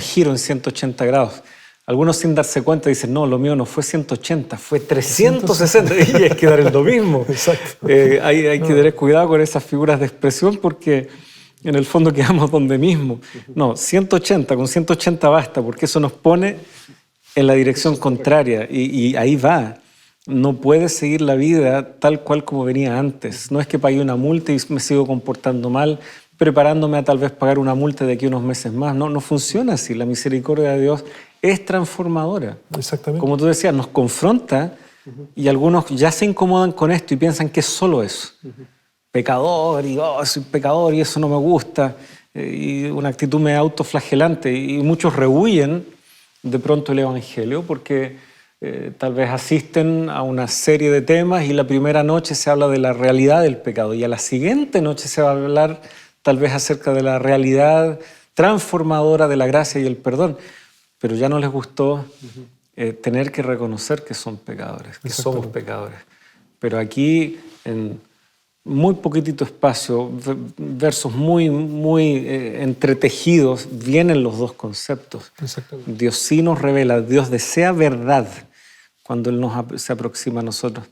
S1: giro en 180 grados. Algunos sin darse cuenta dicen, no, lo mío no fue 180, fue 360. Y es que dar lo mismo.
S3: Exacto.
S1: Hay que tener cuidado con esas figuras de expresión porque en el fondo quedamos donde mismo. No, 180, con 180 basta, porque eso nos pone en la dirección contraria y ahí va. No puedes seguir la vida tal cual como venía antes. No es que pagué una multa y me sigo comportando mal, preparándome a tal vez pagar una multa de aquí a unos meses más. No funciona así. La misericordia de Dios es transformadora.
S3: Exactamente.
S1: Como tú decías, nos confronta y algunos ya se incomodan con esto y piensan que es solo eso. Pecador y soy pecador y eso no me gusta. Y una actitud medio autoflagelante. Y muchos rehuyen de pronto el Evangelio porque tal vez asisten a una serie de temas y la primera noche se habla de la realidad del pecado y a la siguiente noche se va a hablar tal vez acerca de la realidad transformadora de la gracia y el perdón, pero ya no les gustó tener que reconocer que son pecadores, que somos pecadores. Pero aquí, en muy poquitito espacio, versos muy entretejidos, vienen los dos conceptos. Dios sí nos revela, Dios desea verdad cuando Él se aproxima a nosotros,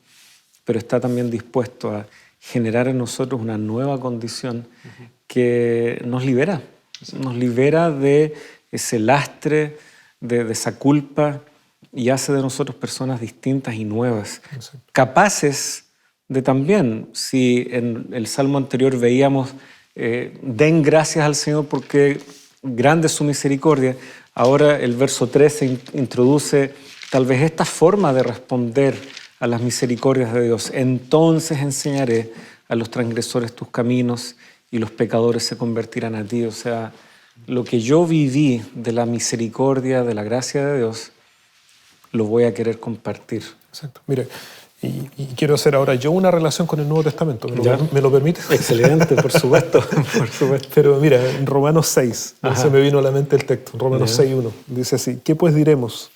S1: pero está también dispuesto a generar en nosotros una nueva condición que nos libera de ese lastre, de esa culpa, y hace de nosotros personas distintas y nuevas, capaces de también, si en el Salmo anterior veíamos, den gracias al Señor porque grande es su misericordia, Ahora el verso 13 introduce tal vez esta forma de responder a las misericordias de Dios. Entonces enseñaré a los transgresores tus caminos y los pecadores se convertirán a ti. O sea, lo que yo viví de la misericordia, de la gracia de Dios, lo voy a querer compartir.
S3: Exacto. Mire, y quiero hacer ahora yo una relación con el Nuevo Testamento. ¿Me lo permites?
S1: Excelente, por supuesto. Por supuesto.
S3: Pero mira, en Romanos 6, se me vino a la mente el texto, Romanos 6:1, dice así: ¿qué pues diremos?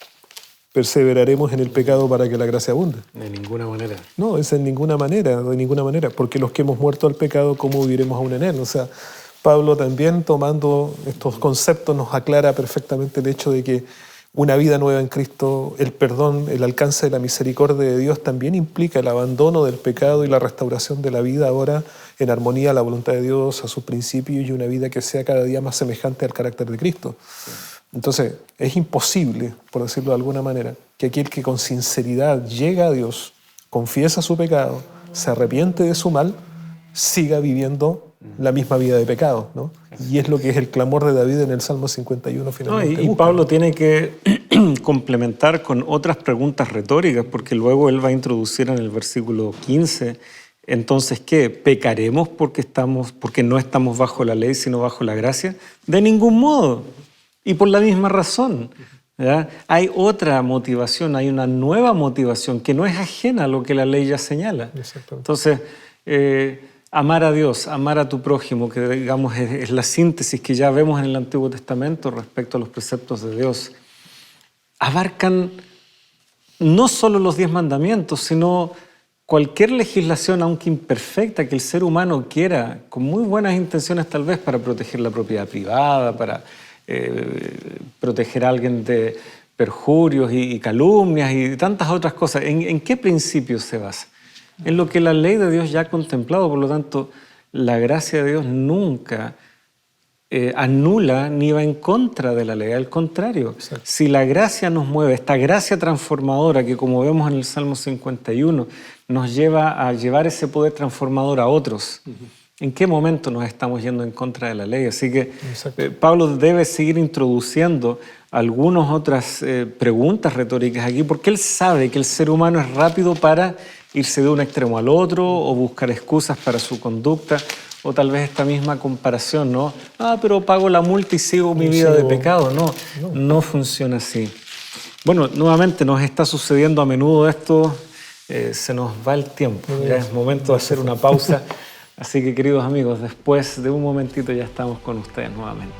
S3: ¿Perseveraremos en el pecado para que la gracia abunde?
S1: De ninguna manera.
S3: No, es de ninguna manera, porque los que hemos muerto al pecado, ¿cómo viviremos aún en él? O sea, Pablo también, tomando estos conceptos, nos aclara perfectamente el hecho de que una vida nueva en Cristo, el perdón, el alcance de la misericordia de Dios también implica el abandono del pecado y la restauración de la vida ahora en armonía a la voluntad de Dios, a sus principios y una vida que sea cada día más semejante al carácter de Cristo. Sí. Entonces, es imposible, por decirlo de alguna manera, que aquel que con sinceridad llega a Dios, confiesa su pecado, se arrepiente de su mal, siga viviendo la misma vida de pecado, ¿no? Y es lo que es el clamor de David en el Salmo 51 finalmente.
S1: Y Pablo tiene que complementar con otras preguntas retóricas, porque luego él va a introducir en el versículo 15, entonces, ¿qué? ¿Pecaremos porque no estamos bajo la ley, sino bajo la gracia? De ningún modo. Y por la misma razón, ¿verdad? Hay otra motivación, hay una nueva motivación que no es ajena a lo que la ley ya señala. Entonces, amar a Dios, amar a tu prójimo, que digamos es la síntesis que ya vemos en el Antiguo Testamento respecto a los preceptos de Dios, abarcan no solo los 10 mandamientos, sino cualquier legislación, aunque imperfecta, que el ser humano quiera, con muy buenas intenciones tal vez, para proteger la propiedad privada, para proteger a alguien de perjurios y calumnias y tantas otras cosas. ¿En qué principios se basa? En lo que la ley de Dios ya ha contemplado. Por lo tanto, la gracia de Dios nunca anula ni va en contra de la ley. Al contrario, exacto. Si la gracia nos mueve, esta gracia transformadora que, como vemos en el Salmo 51, nos lleva a llevar ese poder transformador a otros, ¿en qué momento nos estamos yendo en contra de la ley? Así que Pablo debe seguir introduciendo algunas otras preguntas retóricas aquí, porque él sabe que el ser humano es rápido para irse de un extremo al otro o buscar excusas para su conducta, o tal vez esta misma comparación, ¿no? Pero pago la multa y sigo mi vida de pecado. No funciona así. Bueno, nuevamente nos está sucediendo a menudo esto, se nos va el tiempo, ya es momento de hacer una pausa. Así que, queridos amigos, después de un momentito ya estamos con ustedes nuevamente.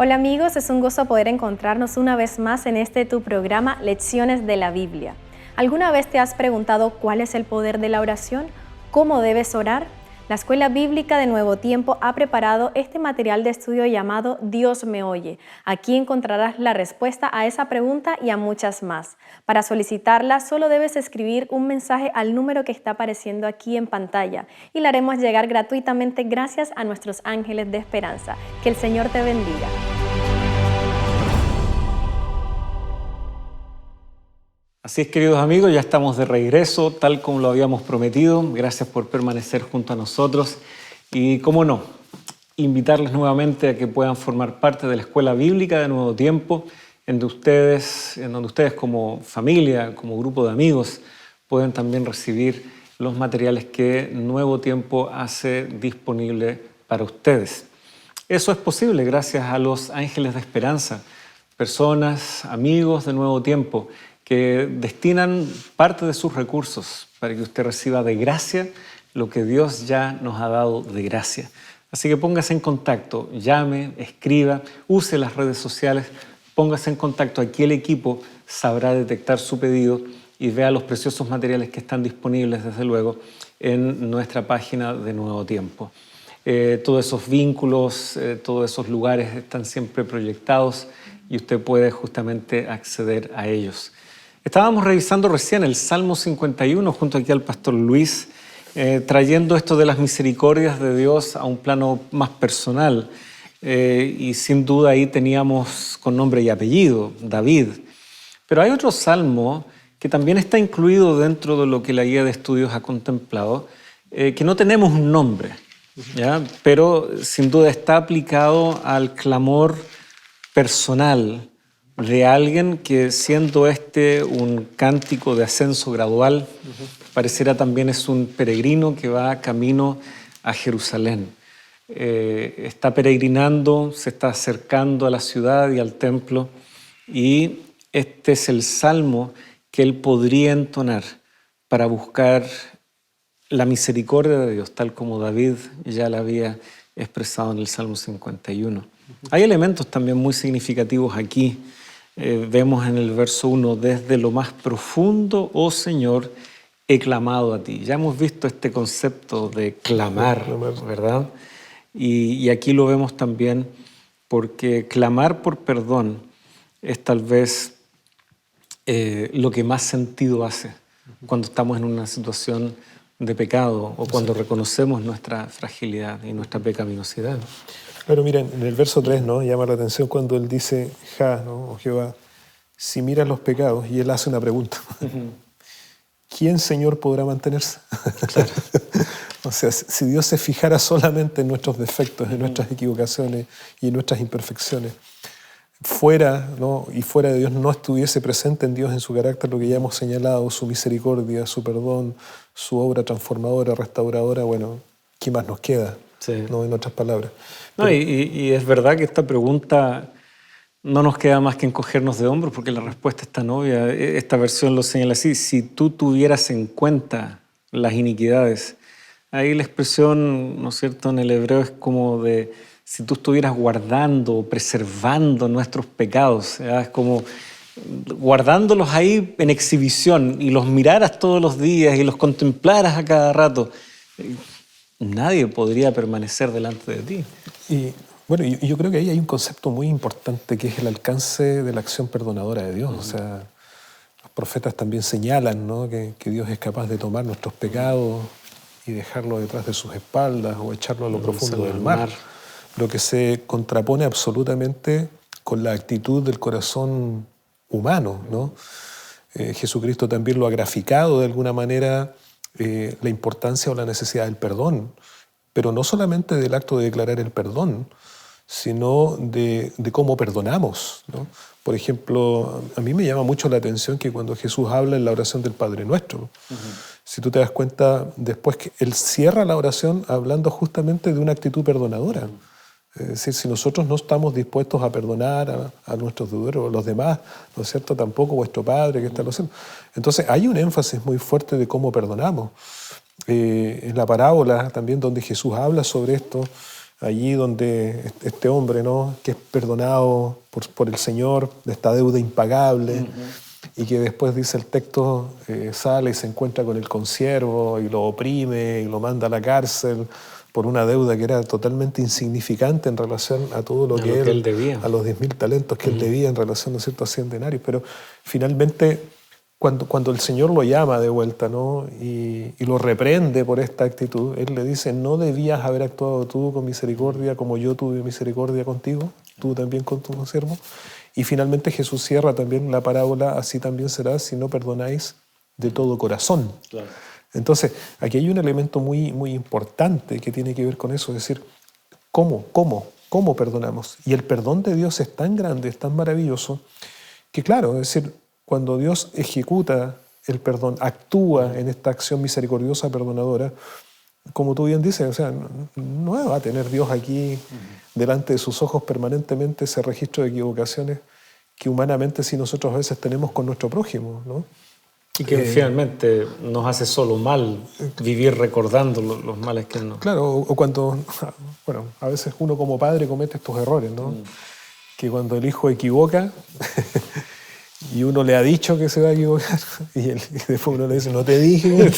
S4: Hola amigos, es un gozo poder encontrarnos una vez más en tu programa Lecciones de la Biblia. ¿Alguna vez te has preguntado cuál es el poder de la oración? ¿Cómo debes orar? La Escuela Bíblica de Nuevo Tiempo ha preparado este material de estudio llamado Dios me oye. Aquí encontrarás la respuesta a esa pregunta y a muchas más. Para solicitarla, solo debes escribir un mensaje al número que está apareciendo aquí en pantalla y la haremos llegar gratuitamente gracias a nuestros ángeles de esperanza. Que el Señor te bendiga.
S1: Así es, queridos amigos, ya estamos de regreso, tal como lo habíamos prometido. Gracias por permanecer junto a nosotros. Y, cómo no, invitarles nuevamente a que puedan formar parte de la Escuela Bíblica de Nuevo Tiempo, en donde ustedes como familia, como grupo de amigos, pueden también recibir los materiales que Nuevo Tiempo hace disponible para ustedes. Eso es posible gracias a los ángeles de esperanza, personas, amigos de Nuevo Tiempo, que destinan parte de sus recursos para que usted reciba de gracia lo que Dios ya nos ha dado de gracia. Así que póngase en contacto, llame, escriba, use las redes sociales, póngase en contacto. Aquí el equipo sabrá detectar su pedido y vea los preciosos materiales que están disponibles, desde luego, en nuestra página de Nuevo Tiempo. Todos esos vínculos, todos esos lugares están siempre proyectados y usted puede justamente acceder a ellos. Estábamos revisando recién el Salmo 51 junto aquí al pastor Luis, trayendo esto de las misericordias de Dios a un plano más personal. Y sin duda ahí teníamos con nombre y apellido, David. Pero hay otro salmo que también está incluido dentro de lo que la guía de estudios ha contemplado, que no tenemos un nombre, ¿ya? Pero sin duda está aplicado al clamor personal de alguien que, siendo este un cántico de ascenso gradual, pareciera también es un peregrino que va camino a Jerusalén. Está peregrinando, se está acercando a la ciudad y al templo, y este es el salmo que él podría entonar para buscar la misericordia de Dios, tal como David ya la había expresado en el Salmo 51. Hay elementos también muy significativos aquí. Vemos en el verso 1, desde lo más profundo, oh Señor, he clamado a ti. Ya hemos visto este concepto de clamar, ¿verdad? Y aquí lo vemos también porque clamar por perdón es tal vez lo que más sentido hace cuando estamos en una situación de pecado o cuando reconocemos nuestra fragilidad y nuestra pecaminosidad.
S3: Pero miren, en el verso 3, ¿no?, llama la atención cuando él dice, ¿no?, oh Jehová, si miras los pecados, y él hace una pregunta. ¿Quién, Señor, podrá mantenerse? Claro. O sea, si Dios se fijara solamente en nuestros defectos, en nuestras equivocaciones y en nuestras imperfecciones, fuera, ¿no?, y fuera de Dios no estuviese presente en Dios, en su carácter, lo que ya hemos señalado, su misericordia, su perdón, su obra transformadora, restauradora, bueno, ¿qué más nos queda? Sí. ¿No?, en otras palabras.
S1: No, y es verdad que esta pregunta no nos queda más que encogernos de hombros, porque la respuesta es tan obvia. Esta versión lo señala así: si tú tuvieras en cuenta las iniquidades. Ahí la expresión, ¿no es cierto?, en el hebreo es como de si tú estuvieras guardando, preservando nuestros pecados, ¿ya? Es como guardándolos ahí en exhibición y los miraras todos los días y los contemplaras a cada rato. Nadie podría permanecer delante de ti.
S3: Y bueno, yo creo que ahí hay un concepto muy importante que es el alcance de la acción perdonadora de Dios. O sea, los profetas también señalan, ¿no?, que Dios es capaz de tomar nuestros pecados y dejarlo detrás de sus espaldas o echarlo a lo profundo del mar. Lo que se contrapone absolutamente con la actitud del corazón humano, ¿no? Jesucristo también lo ha graficado de alguna manera, la importancia o la necesidad del perdón, pero no solamente del acto de declarar el perdón, sino de cómo perdonamos, ¿no? Por ejemplo, a mí me llama mucho la atención que cuando Jesús habla en la oración del Padre Nuestro, si tú te das cuenta, después que Él cierra la oración hablando justamente de una actitud perdonadora. Es decir, si nosotros no estamos dispuestos a perdonar a nuestros deudores o a los demás, ¿no es cierto?, tampoco vuestro Padre que está en los cielos. Entonces hay un énfasis muy fuerte de cómo perdonamos. En la parábola también donde Jesús habla sobre esto, allí donde este hombre, ¿no?, que es perdonado por el Señor de esta deuda impagable, y que después, dice el texto, sale y se encuentra con el consiervo y lo oprime y lo manda a la cárcel por una deuda que era totalmente insignificante en relación a todo lo que él debía, a los 10.000 talentos que él debía en relación, ¿no es cierto?, a 100 denarios. Pero finalmente, cuando el Señor lo llama de vuelta, ¿no?, y lo reprende por esta actitud, Él le dice, ¿no debías haber actuado tú con misericordia como yo tuve misericordia contigo? Tú también con tu consiervo. Y finalmente Jesús cierra también la parábola, así también será si no perdonáis de todo corazón. Claro. Entonces, aquí hay un elemento muy, muy importante que tiene que ver con eso, es decir, ¿cómo perdonamos? Y el perdón de Dios es tan grande, es tan maravilloso, que claro, es decir, cuando Dios ejecuta el perdón, actúa en esta acción misericordiosa perdonadora, como tú bien dices, o sea, no va a tener Dios aquí delante de sus ojos permanentemente ese registro de equivocaciones que humanamente sí nosotros a veces tenemos con nuestro prójimo, ¿no?
S1: Y que finalmente nos hace solo mal vivir recordando los males que nos...
S3: Claro, o cuando, bueno, a veces uno como padre comete estos errores, ¿no? Que cuando el hijo equivoca y uno le ha dicho que se va a equivocar y después uno le dice, no te dije.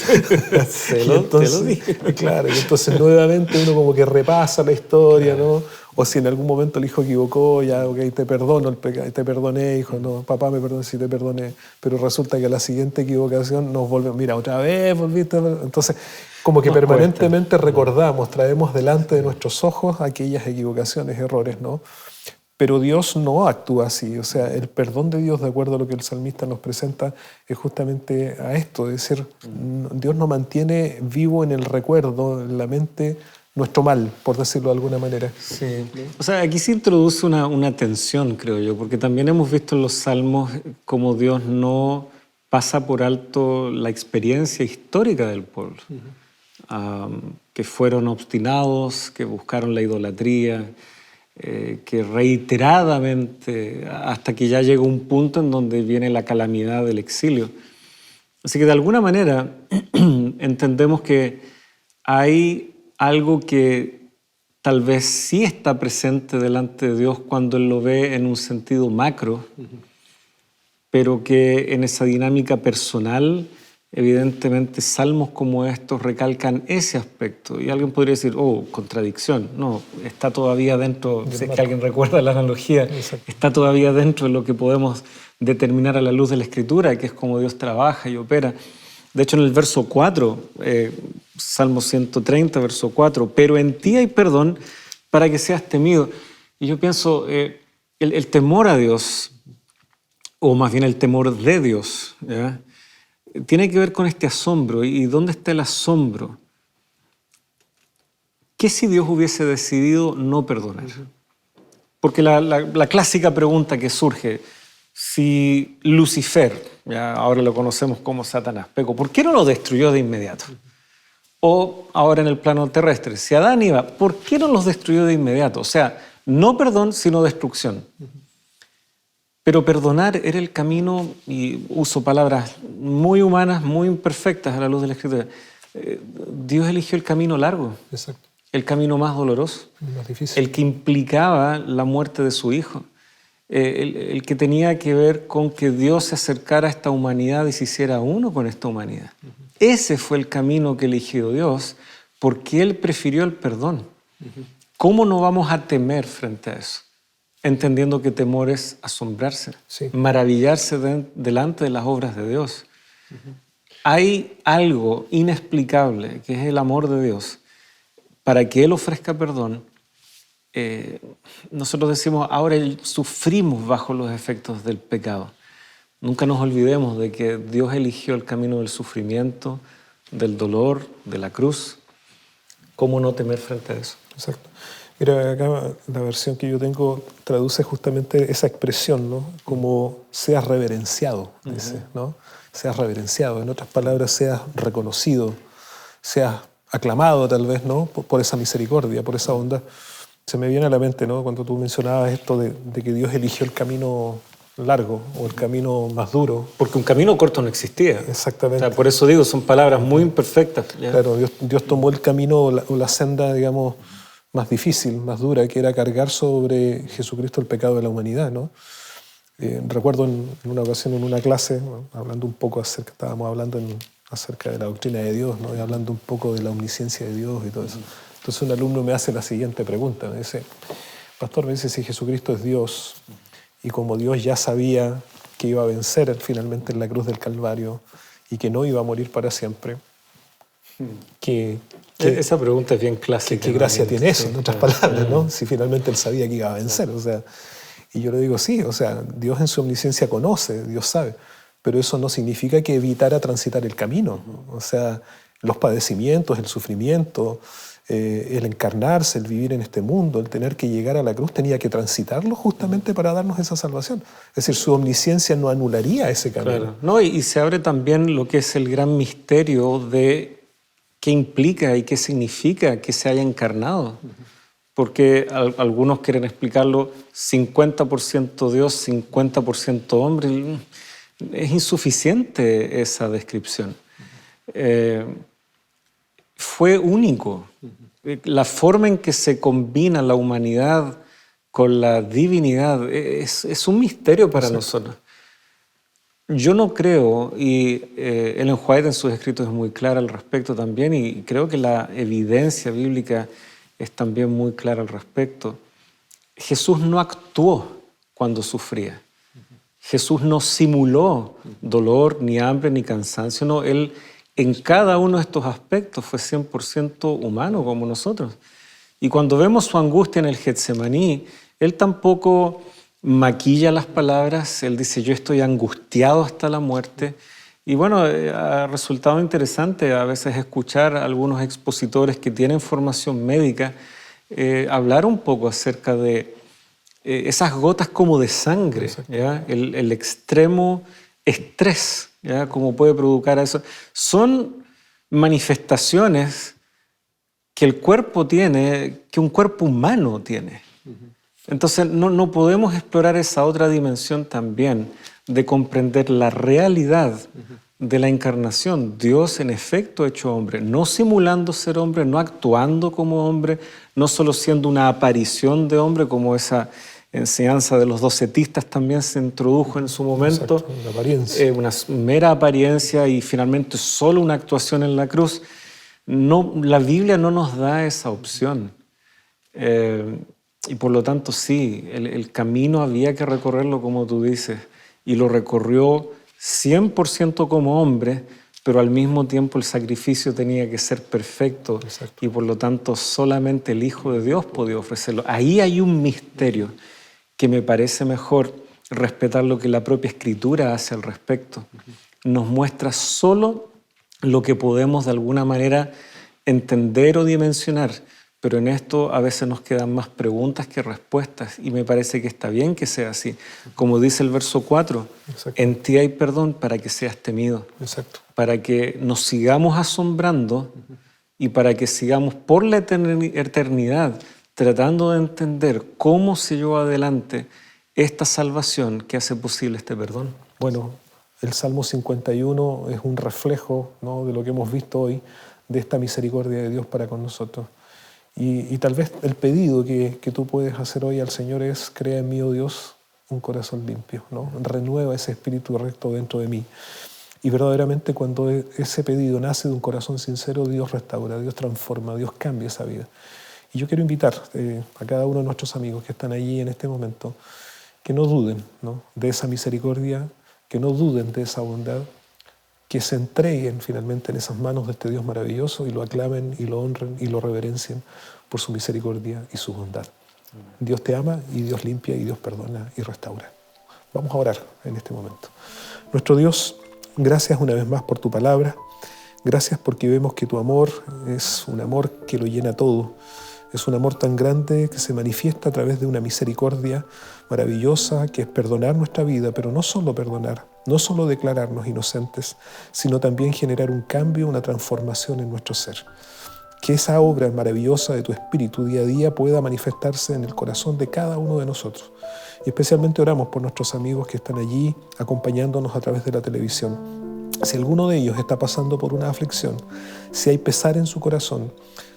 S3: Te lo dije. Claro, y entonces nuevamente uno como que repasa la historia, ¿no? O si en algún momento el hijo equivocó, ya, ok, te perdono, te perdoné, hijo, no, papá me perdonó, sí te perdoné, pero resulta que a la siguiente equivocación nos volvemos, mira, otra vez volviste. Entonces, como que permanentemente recordamos, traemos delante de nuestros ojos aquellas equivocaciones, errores, ¿no? Pero Dios no actúa así. O sea, el perdón de Dios, de acuerdo a lo que el salmista nos presenta, es justamente a esto. Es decir, Dios no mantiene vivo en el recuerdo, en la mente, nuestro mal, por decirlo de alguna manera.
S1: Sí. O sea, aquí se introduce una tensión, creo yo, porque también hemos visto en los Salmos cómo Dios no pasa por alto la experiencia histórica del pueblo, que fueron obstinados, que buscaron la idolatría, que reiteradamente, hasta que ya llegó un punto en donde viene la calamidad del exilio. Así que de alguna manera entendemos que hay algo que tal vez sí está presente delante de Dios cuando Él lo ve en un sentido macro, pero que en esa dinámica personal, evidentemente, salmos como estos recalcan ese aspecto. Y alguien podría decir, oh, contradicción. No, está todavía dentro, si es que alguien recuerda la analogía, está todavía dentro de lo que podemos determinar a la luz de la Escritura, que es cómo Dios trabaja y opera. De hecho, en el verso 4, Salmo 130, verso 4, pero en ti hay perdón para que seas temido. Y yo pienso, el temor a Dios, o más bien el temor de Dios, ¿ya?, tiene que ver con este asombro. ¿Y dónde está el asombro? ¿Qué si Dios hubiese decidido no perdonar? Porque la clásica pregunta que surge, si Lucifer, ya ahora lo conocemos como Satanás, pecó, ¿por qué no lo destruyó de inmediato? O ahora en el plano terrestre, si Adán y Eva, ¿por qué no los destruyó de inmediato? O sea, no perdón, sino destrucción. Pero perdonar era el camino, y uso palabras muy humanas, muy imperfectas a la luz de la Escritura. Dios eligió el camino largo,
S3: Exacto.
S1: el camino más doloroso,
S3: Más difícil.
S1: el que implicaba la muerte de su Hijo, el que tenía que ver con que Dios se acercara a esta humanidad y se hiciera uno con esta humanidad. Ese fue el camino que eligió Dios, porque Él prefirió el perdón. ¿Cómo no vamos a temer frente a eso? Entendiendo que temor es asombrarse, maravillarse delante de las obras de Dios. Hay algo inexplicable, que es el amor de Dios, para que Él ofrezca perdón. Nosotros decimos, ahora sufrimos bajo los efectos del pecado. Nunca nos olvidemos de que Dios eligió el camino del sufrimiento, del dolor, de la cruz. ¿Cómo no temer frente a eso?
S3: Exacto. Mira, acá la versión que yo tengo traduce justamente esa expresión, ¿no? Como seas reverenciado, dice, ¿no? Seas reverenciado. En otras palabras, seas reconocido, seas aclamado tal vez, ¿no? Por esa misericordia, por esa bondad. Se me viene a la mente, ¿no?, cuando tú mencionabas esto de que Dios eligió el camino largo o el camino más duro.
S1: Porque un camino corto no existía.
S3: Exactamente.
S1: O sea, por eso digo, son palabras muy imperfectas. ¿Ya?
S3: Claro, Dios tomó el camino o la senda, digamos, más difícil, más dura, que era cargar sobre Jesucristo el pecado de la humanidad, ¿no? Recuerdo en una ocasión en una clase, ¿no?, hablando un poco estábamos hablando acerca de la doctrina de Dios, ¿no?, y hablando un poco de la omnisciencia de Dios y todo eso. Entonces un alumno me hace la siguiente pregunta, me dice, pastor, me dice, si Jesucristo es Dios y como Dios ya sabía que iba a vencer finalmente en la cruz del Calvario y que no iba a morir para siempre,
S1: esa pregunta es bien clásica.
S3: ¿Qué gracia tiene eso, en otras palabras, ¿no? Si finalmente Él sabía que iba a vencer, o sea, y yo le digo, sí, o sea, Dios en su omnisciencia conoce, Dios sabe, pero eso no significa que evitara transitar el camino, ¿no? O sea, los padecimientos, el sufrimiento, el encarnarse, el vivir en este mundo, el tener que llegar a la cruz, tenía que transitarlo justamente para darnos esa salvación. Es decir, su omnisciencia no anularía ese camino.
S1: Claro. No, y se abre también lo que es el gran misterio de qué implica y qué significa que se haya encarnado. Porque algunos quieren explicarlo 50% Dios, 50% hombre. Es insuficiente esa descripción. Fue único. La forma en que se combina la humanidad con la divinidad es un misterio para nosotros. Yo no creo, y Ellen White en sus escritos es muy clara al respecto también, y creo que la evidencia bíblica es también muy clara al respecto. Jesús no actuó cuando sufría. Jesús no simuló dolor, ni hambre, ni cansancio. No, Él en cada uno de estos aspectos fue 100% humano como nosotros. Y cuando vemos su angustia en el Getsemaní, Él tampoco maquilla las palabras, él dice, yo estoy angustiado hasta la muerte. Y bueno, ha resultado interesante a veces escuchar a algunos expositores que tienen formación médica hablar un poco acerca de esas gotas como de sangre, ¿ya? El extremo estrés, ¿ya? Como puede provocar eso. Son manifestaciones que el cuerpo tiene, que un cuerpo humano tiene. Entonces no podemos explorar esa otra dimensión también de comprender la realidad de la encarnación. Dios en efecto hecho hombre, no simulando ser hombre, no actuando como hombre, no solo siendo una aparición de hombre como esa enseñanza de los docetistas también se introdujo en su momento.
S3: Exacto, una apariencia.
S1: Una mera apariencia y finalmente solo una actuación en la cruz. No, la Biblia no nos da esa opción. Y por lo tanto sí, el camino había que recorrerlo como tú dices, y lo recorrió 100% como hombre, pero al mismo tiempo el sacrificio tenía que ser perfecto.
S3: Exacto.
S1: Y por lo tanto solamente el Hijo de Dios podía ofrecerlo. Ahí hay un misterio que me parece mejor respetar lo que la propia Escritura hace al respecto. Nos muestra solo lo que podemos de alguna manera entender o dimensionar, pero en esto a veces nos quedan más preguntas que respuestas y me parece que está bien que sea así. Como dice el verso 4,
S3: Exacto.
S1: en ti hay perdón para que seas temido,
S3: Exacto.
S1: para que nos sigamos asombrando y para que sigamos por la eternidad tratando de entender cómo se llevó adelante esta salvación que hace posible este perdón.
S3: Bueno, el Salmo 51 es un reflejo, ¿no?, de lo que hemos visto hoy, de esta misericordia de Dios para con nosotros. Y tal vez el pedido que tú puedes hacer hoy al Señor es: crea en mí, oh Dios, un corazón limpio, ¿no? Renueva ese espíritu recto dentro de mí. Y verdaderamente cuando ese pedido nace de un corazón sincero, Dios restaura, Dios transforma, Dios cambia esa vida. Y yo quiero invitar a cada uno de nuestros amigos que están allí en este momento que no duden, ¿no?, de esa misericordia, que no duden de esa bondad, que se entreguen finalmente en esas manos de este Dios maravilloso y lo aclamen y lo honren y lo reverencien por su misericordia y su bondad. Dios te ama y Dios limpia y Dios perdona y restaura. Vamos a orar en este momento. Nuestro Dios, gracias una vez más por tu palabra. Gracias porque vemos que tu amor es un amor que lo llena todo. Es un amor tan grande que se manifiesta a través de una misericordia maravillosa que es perdonar nuestra vida, pero no solo perdonar, no solo declararnos inocentes, sino también generar un cambio, una transformación en nuestro ser. Que esa obra maravillosa de tu Espíritu día a día pueda manifestarse en el corazón de cada uno de nosotros. Y especialmente oramos por nuestros amigos que están allí acompañándonos a través de la televisión. Si alguno de ellos está pasando por una aflicción, si hay pesar en su corazón,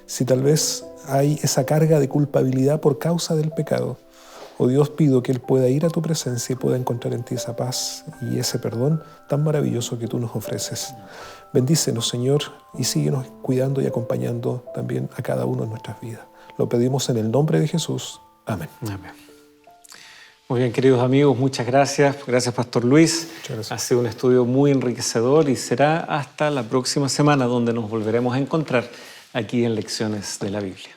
S3: si tal vez hay esa carga de culpabilidad por causa del pecado, oh Dios, pido que Él pueda ir a tu presencia y pueda encontrar en ti esa paz y ese perdón tan maravilloso que tú nos ofreces. Bendícenos, Señor, y síguenos cuidando y acompañando también a cada uno en nuestras vidas. Lo pedimos en el nombre de Jesús. Amén.
S1: Amén. Muy bien, queridos amigos, muchas gracias. Gracias, Pastor Luis.
S3: Muchas gracias.
S1: Ha sido un estudio muy enriquecedor y será hasta la próxima semana donde nos volveremos a encontrar aquí en Lecciones de la Biblia.